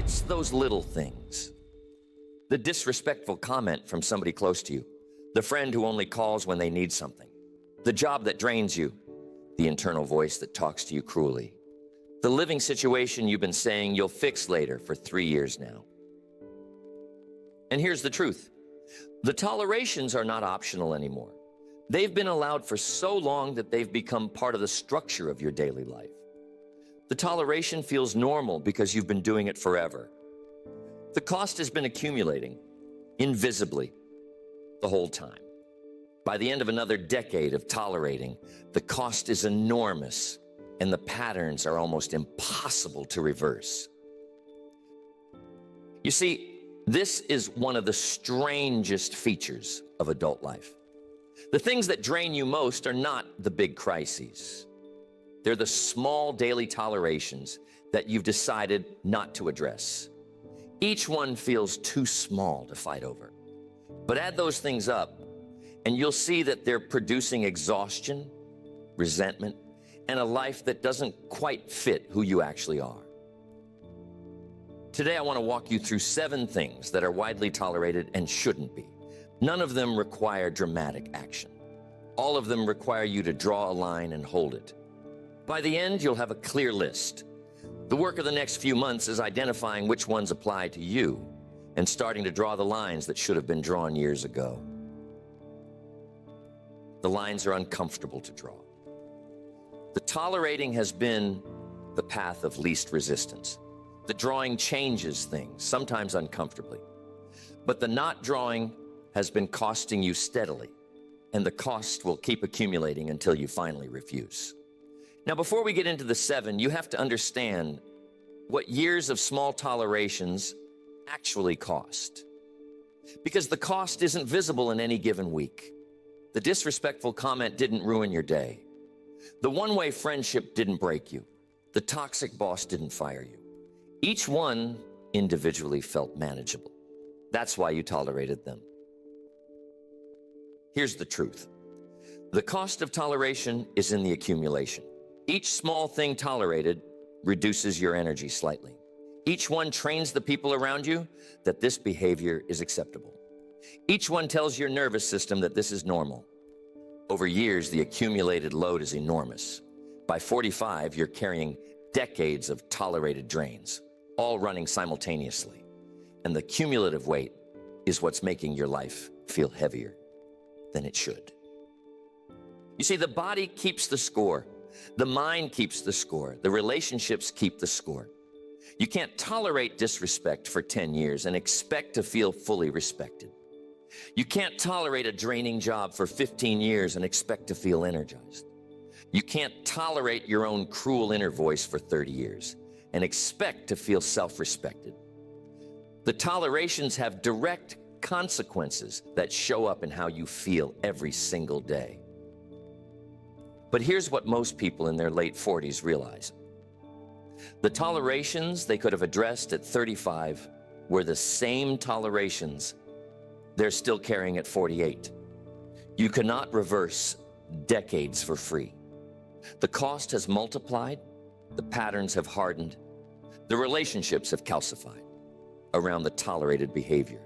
It's those little things. The disrespectful comment from somebody close to you, the friend who only calls when they need something, the job that drains you, the internal voice that talks to you cruelly, the living situation you've been saying you'll fix later for 3 years now. And here's the truth. The tolerations are not optional anymore. They've been allowed for so long that they've become part of the structure of your daily life. The toleration feels normal because you've been doing it forever. The cost has been accumulating, invisibly, the whole time. By the end of another decade of tolerating, the cost is enormous, and the patterns are almost impossible to reverse. You see, this is one of the strangest features of adult life. The things that drain you most are not the big crises. They're the small daily tolerations that you've decided not to address. Each one feels too small to fight over. But add those things up, and you'll see that they're producing exhaustion, resentment, and a life that doesn't quite fit who you actually are. Today, I want to walk you through 7 things that are widely tolerated and shouldn't be. None of them require dramatic action. All of them require you to draw a line and hold it. By the end, you'll have a clear list. The work of the next few months is identifying which ones apply to you and starting to draw the lines that should have been drawn years ago. The lines are uncomfortable to draw. The tolerating has been the path of least resistance. The drawing changes things, sometimes uncomfortably. But the not drawing has been costing you steadily, and the cost will keep accumulating until you finally refuse. Now, before we get into the 7, you have to understand what years of small tolerations actually cost. Because the cost isn't visible in any given week. The disrespectful comment didn't ruin your day. The one-way friendship didn't break you. The toxic boss didn't fire you. Each one individually felt manageable. That's why you tolerated them. Here's the truth. The cost of toleration is in the accumulation. Each small thing tolerated reduces your energy slightly. Each one trains the people around you that this behavior is acceptable. Each one tells your nervous system that this is normal. Over years, the accumulated load is enormous. By 45, you're carrying decades of tolerated drains, all running simultaneously. And the cumulative weight is what's making your life feel heavier than it should. You see, the body keeps the score. The mind keeps the score. The relationships keep the score. You can't tolerate disrespect for 10 years and expect to feel fully respected. You can't tolerate a draining job for 15 years and expect to feel energized. You can't tolerate your own cruel inner voice for 30 years and expect to feel self-respected. The tolerations have direct consequences that show up in how you feel every single day. But here's what most people in their late 40s realize. The tolerations they could have addressed at 35 were the same tolerations they're still carrying at 48. You cannot reverse decades for free. The cost has multiplied, the patterns have hardened, the relationships have calcified around the tolerated behavior.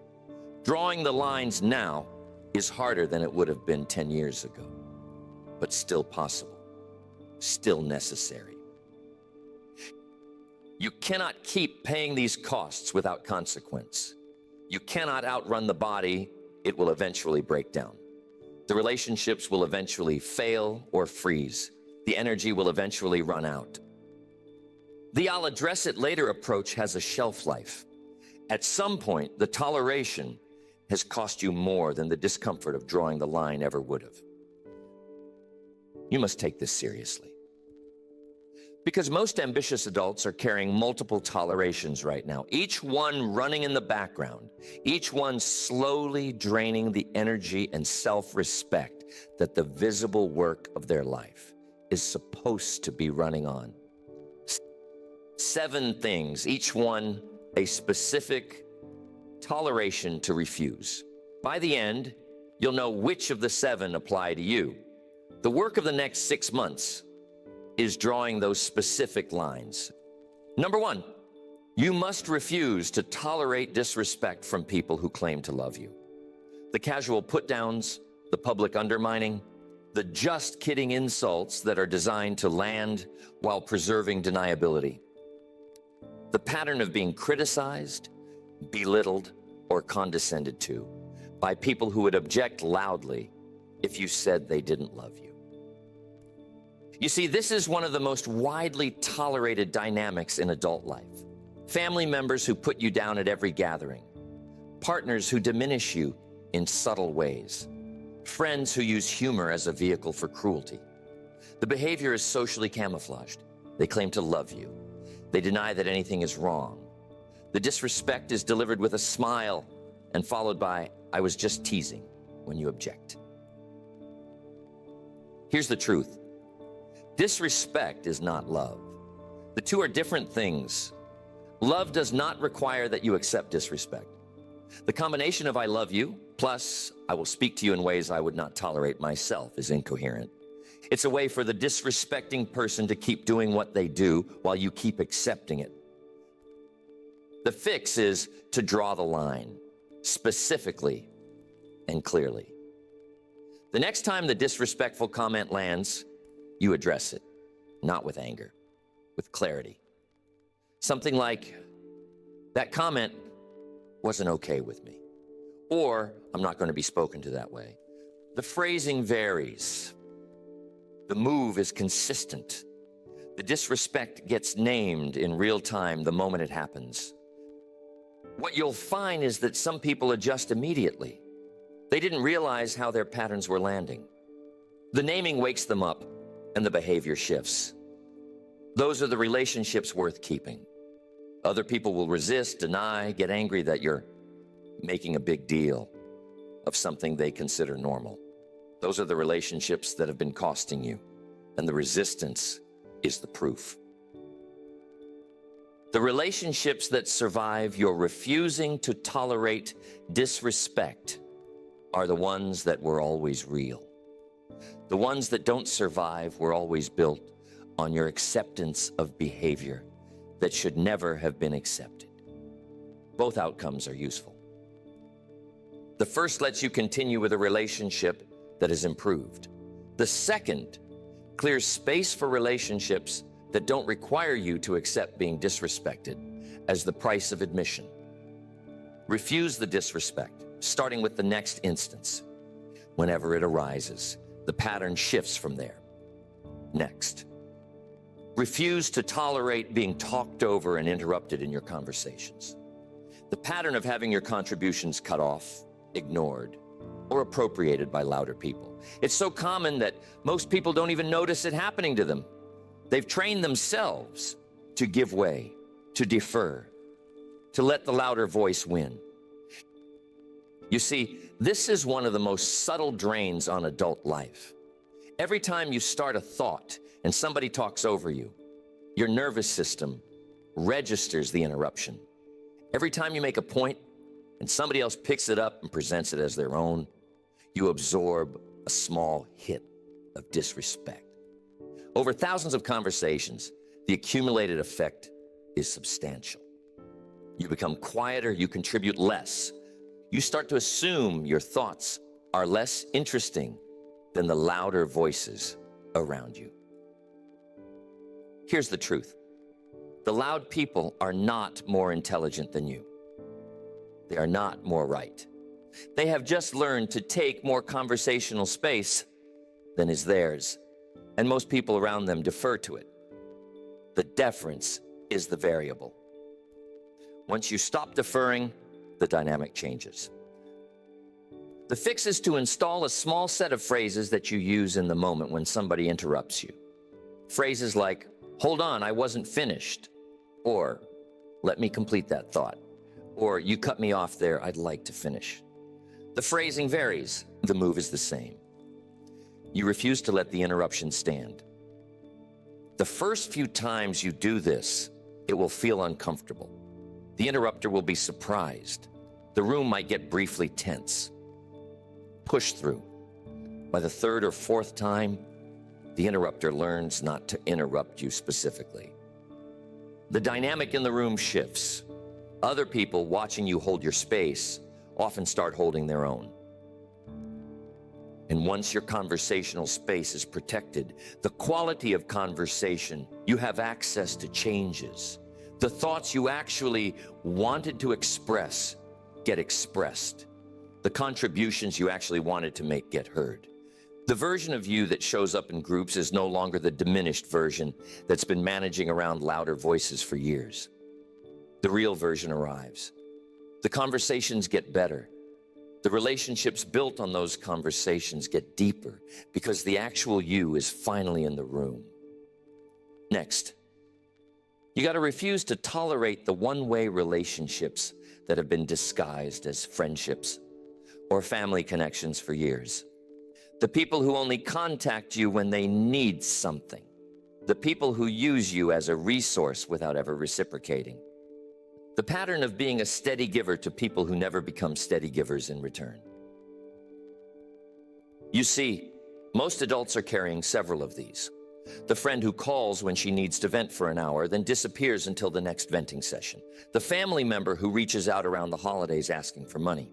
Drawing the lines now is harder than it would have been 10 years ago, but still possible, still necessary. You cannot keep paying these costs without consequence. You cannot outrun the body. It will eventually break down. The relationships will eventually fail or freeze. The energy will eventually run out. The "I'll address it later" approach has a shelf life. At some point, the toleration has cost you more than the discomfort of drawing the line ever would have. You must take this seriously. Because most ambitious adults are carrying multiple tolerations right now, each one running in the background, each one slowly draining the energy and self-respect that the visible work of their life is supposed to be running on. 7 things, each one a specific toleration to refuse. By the end, you'll know which of the 7 apply to you. The work of the next 6 months is drawing those specific lines. Number 1, You must refuse to tolerate disrespect from people who claim to love you. The casual put-downs, the public undermining, the just kidding insults that are designed to land while preserving deniability. The pattern of being criticized, belittled, or condescended to by people who would object loudly if you said they didn't love you. You see, this is one of the most widely tolerated dynamics in adult life. Family members who put you down at every gathering, partners who diminish you in subtle ways, friends who use humor as a vehicle for cruelty. The behavior is socially camouflaged. They claim to love you. They deny that anything is wrong. The disrespect is delivered with a smile and followed by, "I was just teasing," when you object. Here's the truth. Disrespect is not love. The two are different things. Love does not require that you accept disrespect. The combination of "I love you" plus "I will speak to you in ways I would not tolerate myself" is incoherent. It's a way for the disrespecting person to keep doing what they do while you keep accepting it. The fix is to draw the line, specifically and clearly. The next time the disrespectful comment lands, you address it, not with anger, with clarity. Something like, "That comment wasn't okay with me," or "I'm not going to be spoken to that way." The phrasing varies. The move is consistent. The disrespect gets named in real time the moment it happens. What you'll find is that some people adjust immediately. They didn't realize how their patterns were landing. The naming wakes them up, and the behavior shifts. Those are the relationships worth keeping. Other people will resist, deny, get angry that you're making a big deal of something they consider normal. Those are the relationships that have been costing you, and the resistance is the proof. The relationships that survive your refusing to tolerate disrespect are the ones that were always real. The ones that don't survive were always built on your acceptance of behavior that should never have been accepted. Both outcomes are useful. The first lets you continue with a relationship that is improved. The second clears space for relationships that don't require you to accept being disrespected as the price of admission. Refuse the disrespect, starting with the next instance. Whenever it arises, the pattern shifts from there. Next. Refuse to tolerate being talked over and interrupted in your conversations. The pattern of having your contributions cut off, ignored, or appropriated by louder people. It's so common that most people don't even notice it happening to them. They've trained themselves to give way, to defer, to let the louder voice win. You see, this is one of the most subtle drains on adult life. Every time you start a thought and somebody talks over you, your nervous system registers the interruption. Every time you make a point and somebody else picks it up and presents it as their own, you absorb a small hit of disrespect. Over thousands of conversations, the accumulated effect is substantial. You become quieter, you contribute less. You start to assume your thoughts are less interesting than the louder voices around you. Here's the truth. The loud people are not more intelligent than you. They are not more right. They have just learned to take more conversational space than is theirs, and most people around them defer to it. The deference is the variable. Once you stop deferring, the dynamic changes. The fix is to install a small set of phrases that you use in the moment when somebody interrupts you. Phrases like, "Hold on, I wasn't finished," or "Let me complete that thought," or "You cut me off there, I'd like to finish." The phrasing varies, the move is the same. You refuse to let the interruption stand. The first few times you do this, it will feel uncomfortable. The interrupter will be surprised. The room might get briefly tense. Push through. By the third or fourth time, the interrupter learns not to interrupt you specifically. The dynamic in the room shifts. Other people watching you hold your space often start holding their own. And once your conversational space is protected, the quality of conversation you have access to changes. The thoughts you actually wanted to express get expressed. The contributions you actually wanted to make get heard. The version of you that shows up in groups is no longer the diminished version that's been managing around louder voices for years. The real version arrives. The conversations get better. The relationships built on those conversations get deeper because the actual you is finally in the room. Next, you got to refuse to tolerate the one-way relationships that have been disguised as friendships or family connections for years. The people who only contact you when they need something. The people who use you as a resource without ever reciprocating. The pattern of being a steady giver to people who never become steady givers in return. You see, most adults are carrying several of these. The friend who calls when she needs to vent for an hour, then disappears until the next venting session. The family member who reaches out around the holidays asking for money.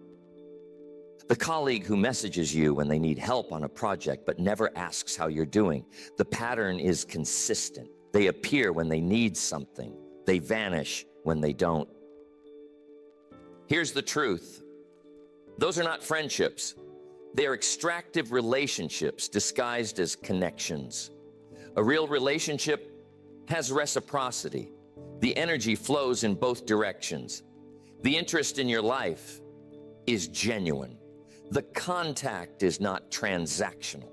The colleague who messages you when they need help on a project but never asks how you're doing. The pattern is consistent. They appear when they need something. They vanish when they don't. Here's the truth. Those are not friendships. They are extractive relationships disguised as connections. A real relationship has reciprocity. The energy flows in both directions. The interest in your life is genuine. The contact is not transactional.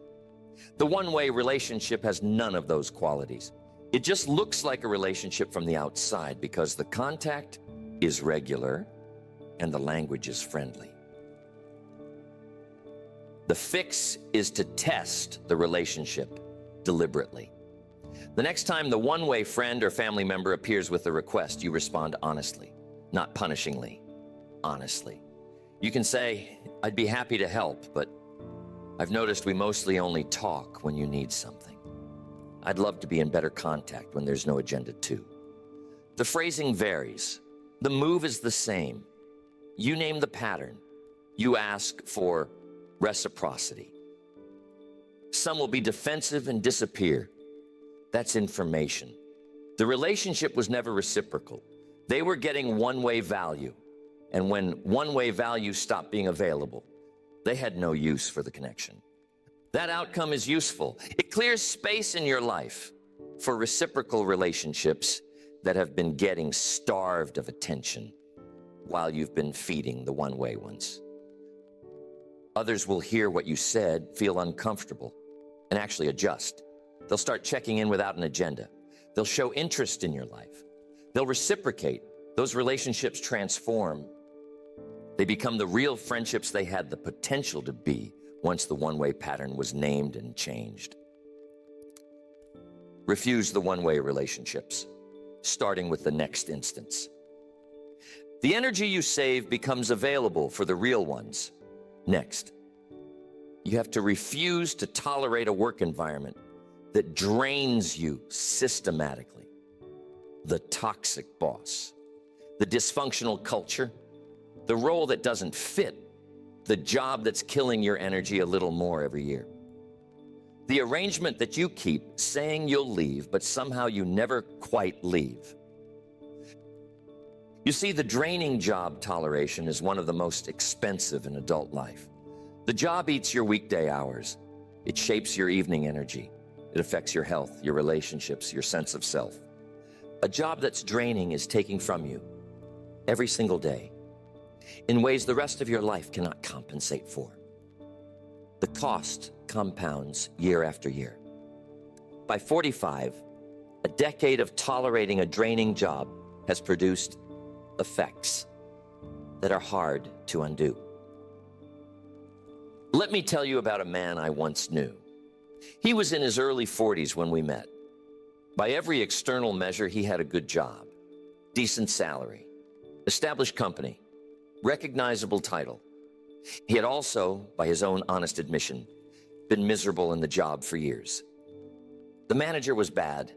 The one-way relationship has none of those qualities. It just looks like a relationship from the outside because the contact is regular and the language is friendly. The fix is to test the relationship deliberately. The next time the one-way friend or family member appears with a request, you respond honestly, not punishingly, honestly. You can say, I'd be happy to help, but I've noticed we mostly only talk when you need something. I'd love to be in better contact when there's no agenda too. The phrasing varies. The move is the same. You name the pattern. You ask for reciprocity. Some will be defensive and disappear. That's information. The relationship was never reciprocal. They were getting one-way value. And when one-way value stopped being available, they had no use for the connection. That outcome is useful. It clears space in your life for reciprocal relationships that have been getting starved of attention while you've been feeding the one-way ones. Others will hear what you said, feel uncomfortable, and actually adjust. They'll start checking in without an agenda. They'll show interest in your life. They'll reciprocate. Those relationships transform. They become the real friendships they had the potential to be once the one-way pattern was named and changed. Refuse the one-way relationships, starting with the next instance. The energy you save becomes available for the real ones. Next, you have to refuse to tolerate a work environment that drains you systematically. The toxic boss, the dysfunctional culture, the role that doesn't fit, the job that's killing your energy a little more every year. The arrangement that you keep saying you'll leave, but somehow you never quite leave. You see, the draining job toleration is one of the most expensive in adult life. The job eats your weekday hours. It shapes your evening energy. It affects your health, your relationships, your sense of self. A job that's draining is taking from you every single day in ways the rest of your life cannot compensate for. The cost compounds year after year. By 45, a decade of tolerating a draining job has produced effects that are hard to undo. Let me tell you about a man I once knew. He was in his early 40s when we met. By every external measure, he had a good job, decent salary, established company, recognizable title. He had also, by his own honest admission, been miserable in the job for years. The manager was bad.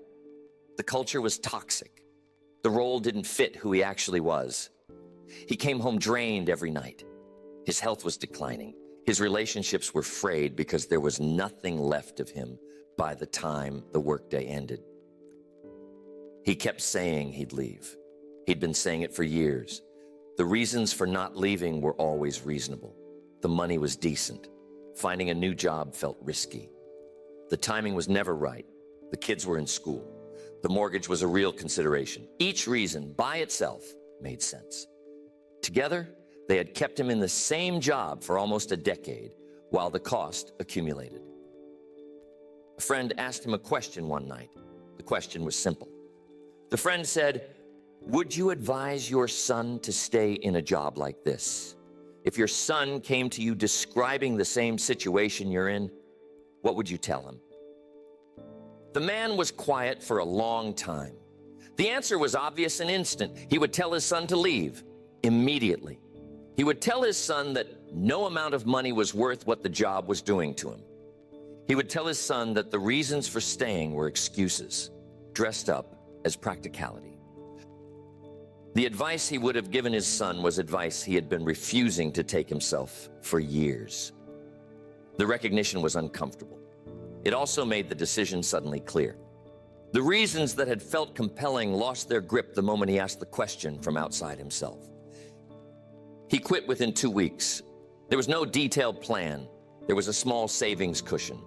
The culture was toxic. The role didn't fit who he actually was. He came home drained every night. His health was declining. His relationships were frayed because there was nothing left of him by the time the workday ended. He kept saying he'd leave. He'd been saying it for years. The reasons for not leaving were always reasonable. The money was decent. Finding a new job felt risky. The timing was never right. The kids were in school. The mortgage was a real consideration. Each reason by itself made sense. Together, they had kept him in the same job for almost a decade while the cost accumulated. A friend asked him a question one night. The question was simple. The friend said, "Would you advise your son to stay in a job like this? If your son came to you describing the same situation you're in, what would you tell him?" The man was quiet for a long time. The answer was obvious and instant. He would tell his son to leave immediately. He would tell his son that no amount of money was worth what the job was doing to him. He would tell his son that the reasons for staying were excuses, dressed up as practicality. The advice he would have given his son was advice he had been refusing to take himself for years. The recognition was uncomfortable. It also made the decision suddenly clear. The reasons that had felt compelling lost their grip the moment he asked the question from outside himself. He quit within 2 weeks. There was no detailed plan. There was a small savings cushion.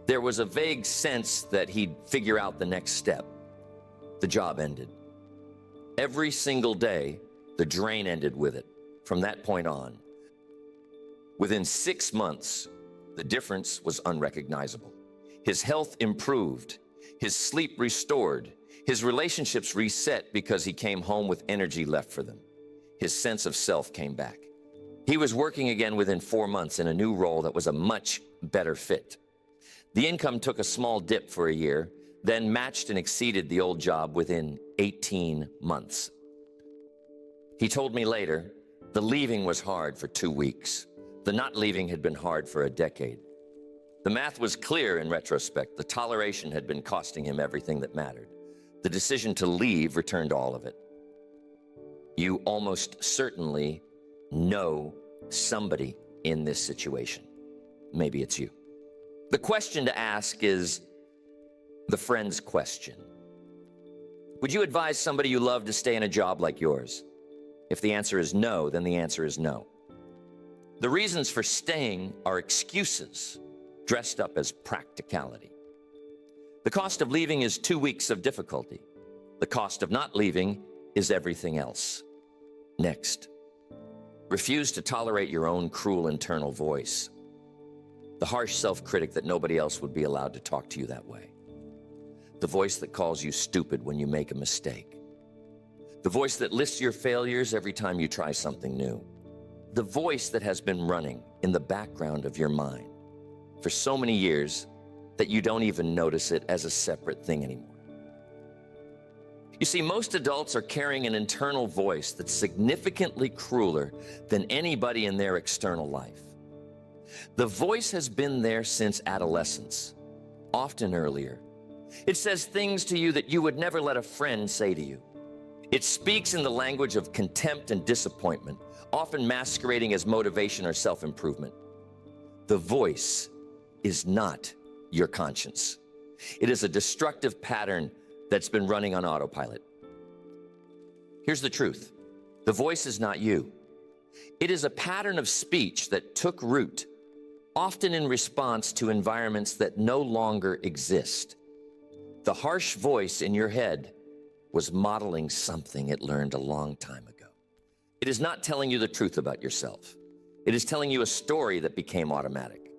There was a vague sense that he'd figure out the next step. The job ended. Every single day, the drain ended with it. From that point on, within 6 months, the difference was unrecognizable. His health improved, his sleep restored, his relationships reset because he came home with energy left for them. His sense of self came back. He was working again within 4 months in a new role that was a much better fit. The income took a small dip for a year, then matched and exceeded the old job within 18 months. He told me later, the leaving was hard for 2 weeks. The not leaving had been hard for a decade. The math was clear in retrospect. The toleration had been costing him everything that mattered. The decision to leave returned all of it. You almost certainly know somebody in this situation. Maybe it's you. The question to ask is the friend's question. Would you advise somebody you love to stay in a job like yours? If the answer is no, then the answer is no. The reasons for staying are excuses dressed up as practicality. The cost of leaving is 2 weeks of difficulty. The cost of not leaving is everything else. Next, refuse to tolerate your own cruel internal voice. The harsh self-critic that nobody else would be allowed to talk to you that way. The voice that calls you stupid when you make a mistake. The voice that lists your failures every time you try something new. The voice that has been running in the background of your mind for so many years that you don't even notice it as a separate thing anymore. You see, most adults are carrying an internal voice that's significantly crueler than anybody in their external life. The voice has been there since adolescence, often earlier. It says things to you that you would never let a friend say to you. It speaks in the language of contempt and disappointment, often masquerading as motivation or self-improvement. The voice is not your conscience. It is a destructive pattern that's been running on autopilot. Here's the truth. The voice is not you. It is a pattern of speech that took root, often in response to environments that no longer exist. The harsh voice in your head was modeling something it learned a long time ago. It is not telling you the truth about yourself. It is telling you a story that became automatic.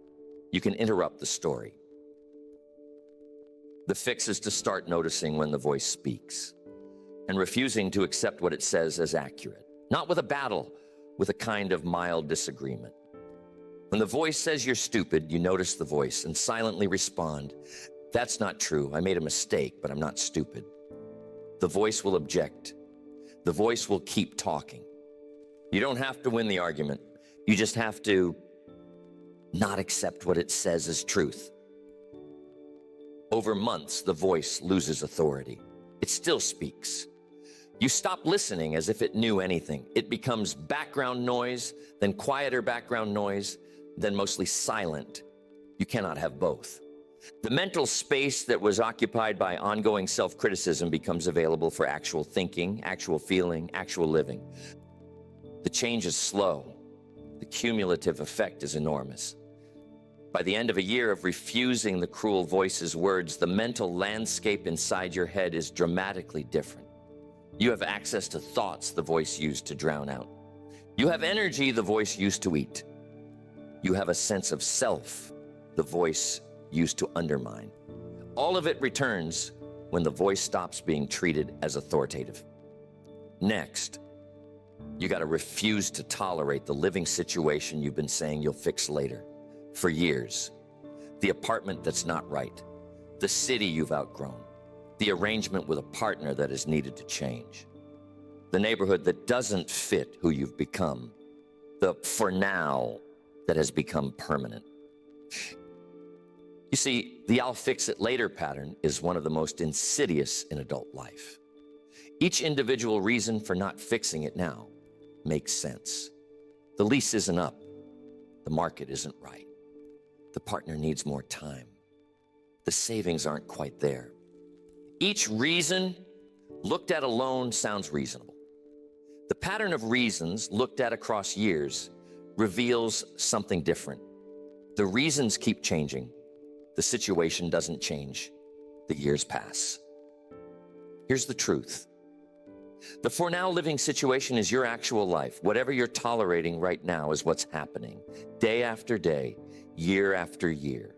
You can interrupt the story. The fix is to start noticing when the voice speaks and refusing to accept what it says as accurate, not with a battle, with a kind of mild disagreement. When the voice says you're stupid, you notice the voice and silently respond, "That's not true. I made a mistake, but I'm not stupid." The voice will object. The voice will keep talking. You don't have to win the argument. You just have to not accept what it says as truth. Over months, the voice loses authority. It still speaks. You stop listening as if it knew anything. It becomes background noise, then quieter background noise, then mostly silent. You cannot have both. The mental space that was occupied by ongoing self-criticism becomes available for actual thinking, actual feeling, actual living. The change is slow. The cumulative effect is enormous. By the end of a year of refusing the cruel voice's words, the mental landscape inside your head is dramatically different. You have access to thoughts the voice used to drown out. You have energy the voice used to eat. You have a sense of self the voice used to undermine. All of it returns when the voice stops being treated as authoritative. Next, you got to refuse to tolerate the living situation you've been saying you'll fix later for years. The apartment that's not right, the city you've outgrown, the arrangement with a partner that is needed to change, the neighborhood that doesn't fit who you've become, the for now that has become permanent. You see, the I'll fix it later pattern is one of the most insidious in adult life. Each individual reason for not fixing it now makes sense. The lease isn't up. The market isn't right. The partner needs more time. The savings aren't quite there. Each reason looked at alone sounds reasonable. The pattern of reasons looked at across years reveals something different. The reasons keep changing. The situation doesn't change. The years pass. Here's the truth. The for now living situation is your actual life. Whatever you're tolerating right now is what's happening, day after day, year after year.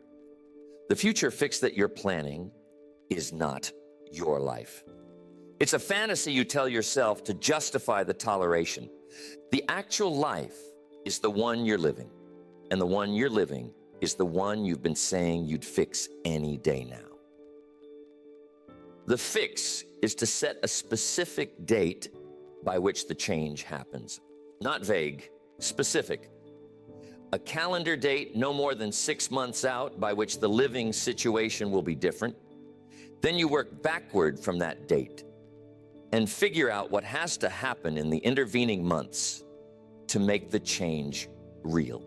The future fix that you're planning is not your life. It's a fantasy you tell yourself to justify the toleration. The actual life is the one you're living, and the one you're living is the one you've been saying you'd fix any day now. The fix is to set a specific date by which the change happens. Not vague, specific. A calendar date no more than 6 months out by which the living situation will be different. Then you work backward from that date and figure out what has to happen in the intervening months to make the change real.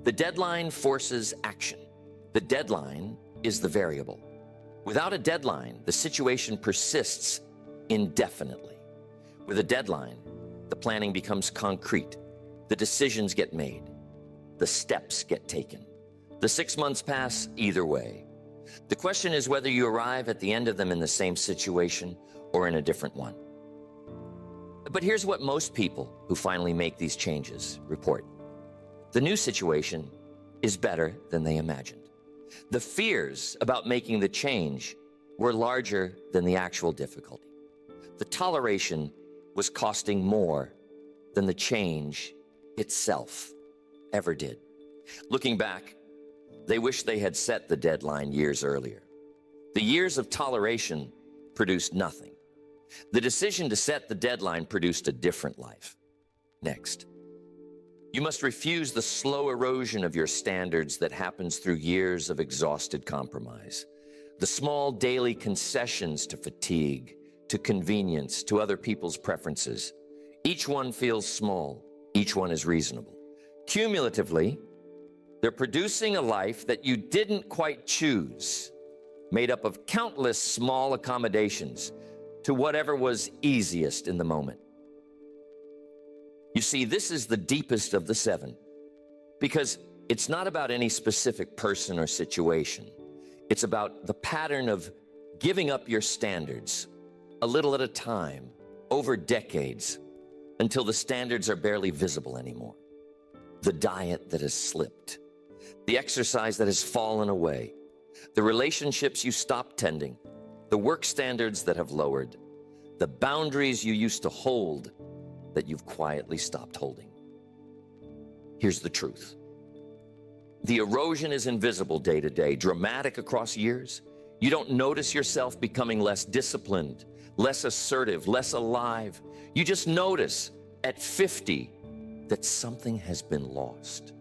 The deadline forces action. The deadline is the variable. Without a deadline, the situation persists indefinitely. With a deadline, the planning becomes concrete. The decisions get made. The steps get taken. The 6 months pass either way. The question is whether you arrive at the end of them in the same situation or in a different one. But here's what most people who finally make these changes report. The new situation is better than they imagined. The fears about making the change were larger than the actual difficulty. The toleration was costing more than the change itself ever did. Looking back, they wish they had set the deadline years earlier. The years of toleration produced nothing. The decision to set the deadline produced a different life. Next, you must refuse the slow erosion of your standards that happens through years of exhausted compromise. The small daily concessions to fatigue, to convenience, to other people's preferences. Each one feels small. Each one is reasonable. Cumulatively, they're producing a life that you didn't quite choose, made up of countless small accommodations to whatever was easiest in the moment. You see, this is the deepest of the 7, because it's not about any specific person or situation. It's about the pattern of giving up your standards a little at a time, over decades, until the standards are barely visible anymore. The diet that has slipped, the exercise that has fallen away, the relationships you stopped tending, the work standards that have lowered, the boundaries you used to hold that you've quietly stopped holding. Here's the truth. The erosion is invisible day to day, dramatic across years. You don't notice yourself becoming less disciplined, less assertive, less alive. You just notice at 50 that something has been lost,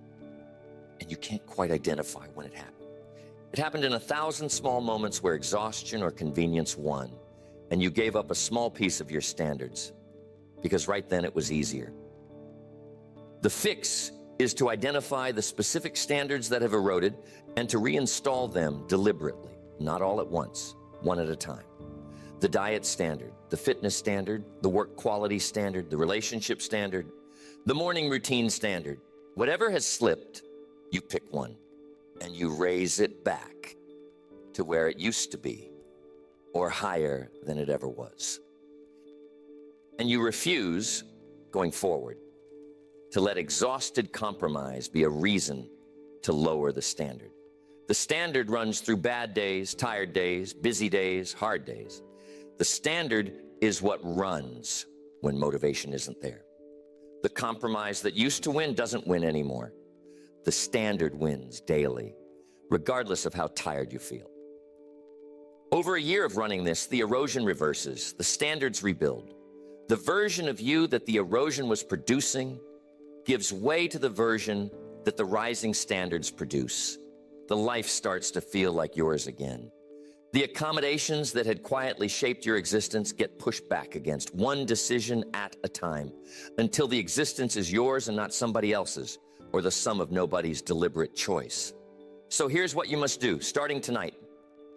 and you can't quite identify when it happened. It happened in 1,000 small moments where exhaustion or convenience won. and you gave up a small piece of your standards because right then it was easier. The fix is to identify the specific standards that have eroded and to reinstall them deliberately, not all at once, one at a time. The diet standard, the fitness standard, the work quality standard, the relationship standard, the morning routine standard. Whatever has slipped, you pick one and you raise it back to where it used to be or higher than it ever was. And you refuse, going forward, to let exhausted compromise be a reason to lower the standard. The standard runs through bad days, tired days, busy days, hard days. The standard is what runs when motivation isn't there. The compromise that used to win doesn't win anymore. The standard wins daily, regardless of how tired you feel. Over a year of running this, the erosion reverses, the standards rebuild. The version of you that the erosion was producing gives way to the version that the rising standards produce. The life starts to feel like yours again. The accommodations that had quietly shaped your existence get pushed back against, one decision at a time, until the existence is yours and not somebody else's, or the sum of nobody's deliberate choice. So here's what you must do, starting tonight.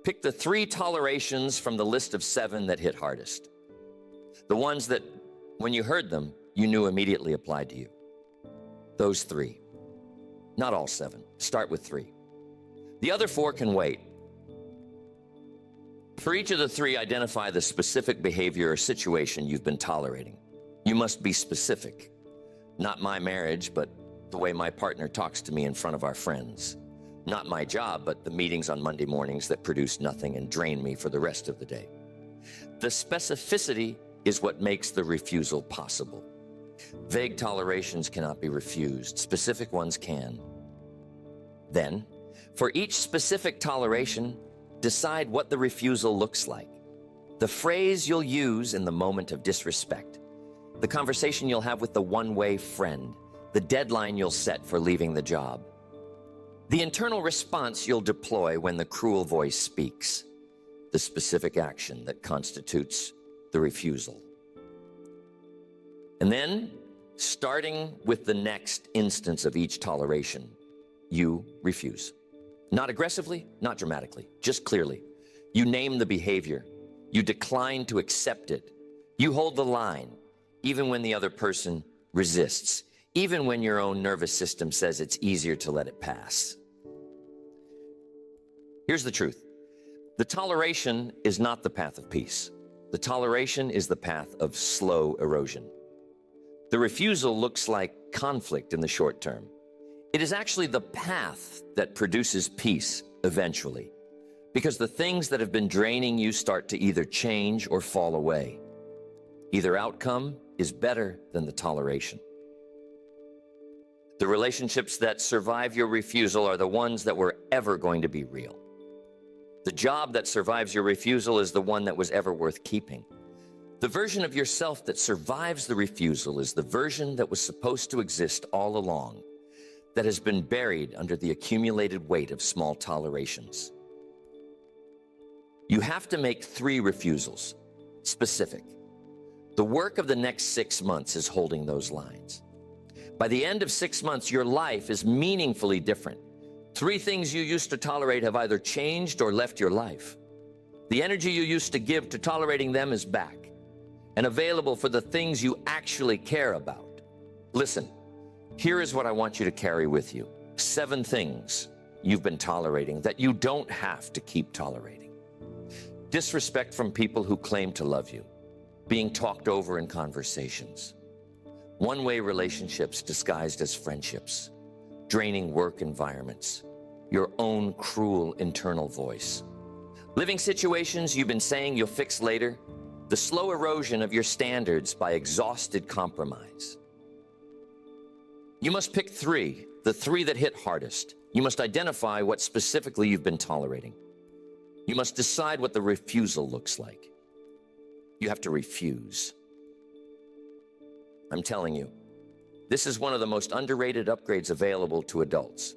Pick the 3 tolerations from the list of 7 that hit hardest. The ones that, when you heard them, you knew immediately applied to you. Those 3. Not all 7. Start with 3. The other 4 can wait. For each of the 3, identify the specific behavior or situation you've been tolerating. You must be specific. Not my marriage, but the way my partner talks to me in front of our friends. Not my job, but the meetings on Monday mornings that produce nothing and drain me for the rest of the day. The specificity is what makes the refusal possible. Vague tolerations cannot be refused. Specific ones can. Then, for each specific toleration, decide what the refusal looks like. The phrase you'll use in the moment of disrespect. The conversation you'll have with the one-way friend. The deadline you'll set for leaving the job. The internal response you'll deploy when the cruel voice speaks. The specific action that constitutes the refusal. And then, starting with the next instance of each toleration, you refuse. Not aggressively, not dramatically, just clearly. You name the behavior. You decline to accept it. You hold the line, even when the other person resists, even when your own nervous system says it's easier to let it pass. Here's the truth. The toleration is not the path of peace. The toleration is the path of slow erosion. The refusal looks like conflict in the short term. It is actually the path that produces peace eventually, because the things that have been draining you start to either change or fall away. Either outcome is better than the toleration. The relationships that survive your refusal are the ones that were ever going to be real. The job that survives your refusal is the one that was ever worth keeping. The version of yourself that survives the refusal is the version that was supposed to exist all along, that has been buried under the accumulated weight of small tolerations. You have to make 3 refusals, specific. The work of the next 6 months is holding those lines. By the end of 6 months, your life is meaningfully different. 3 things you used to tolerate have either changed or left your life. The energy you used to give to tolerating them is back and available for the things you actually care about. Listen, here is what I want you to carry with you. 7 things you've been tolerating that you don't have to keep tolerating. Disrespect from people who claim to love you. Being talked over in conversations. One-way relationships disguised as friendships. Draining work environments. Your own cruel internal voice. Living situations you've been saying you'll fix later. The slow erosion of your standards by exhausted compromise. You must pick 3, the 3 that hit hardest. You must identify what specifically you've been tolerating. You must decide what the refusal looks like. You have to refuse. I'm telling you, this is one of the most underrated upgrades available to adults.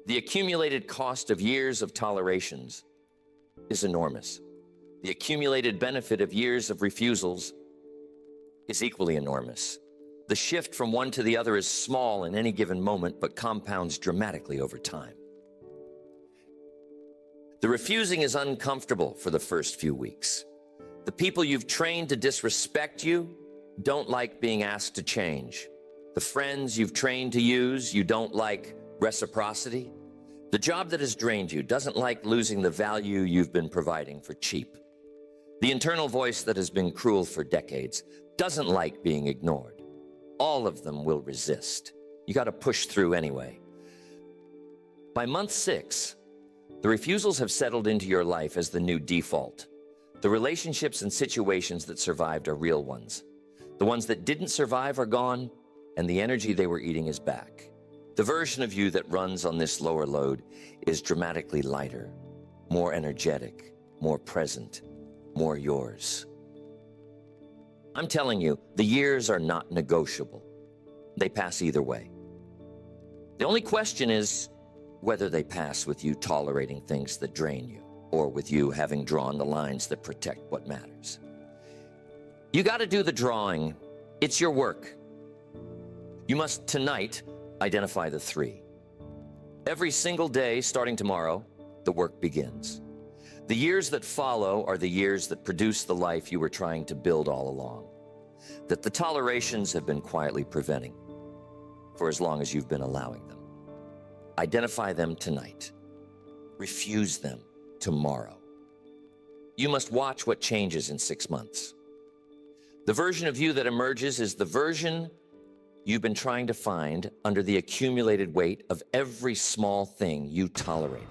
The accumulated cost of years of tolerations is enormous. The accumulated benefit of years of refusals is equally enormous. The shift from one to the other is small in any given moment, but compounds dramatically over time. The refusing is uncomfortable for the first few weeks. The people you've trained to disrespect you don't like being asked to change. The friends you've trained to use you don't like reciprocity. The job that has drained you doesn't like losing the value you've been providing for cheap. The internal voice that has been cruel for decades doesn't like being ignored. All of them will resist. You got to push through anyway. By month 6, the refusals have settled into your life as the new default. The relationships and situations that survived are real ones. The ones that didn't survive are gone, and the energy they were eating is back. The version of you that runs on this lower load is dramatically lighter, more energetic, more present, more yours. I'm telling you, the years are not negotiable. They pass either way. The only question is whether they pass with you tolerating things that drain you, or with you having drawn the lines that protect what matters. You got to do the drawing. It's your work. You must tonight identify the 3. Every single day, starting tomorrow, the work begins. The years that follow are the years that produce the life you were trying to build all along, that the tolerations have been quietly preventing for as long as you've been allowing them. Identify them tonight. Refuse them tomorrow. You must watch what changes in 6 months. The version of you that emerges is the version you've been trying to find under the accumulated weight of every small thing you tolerated.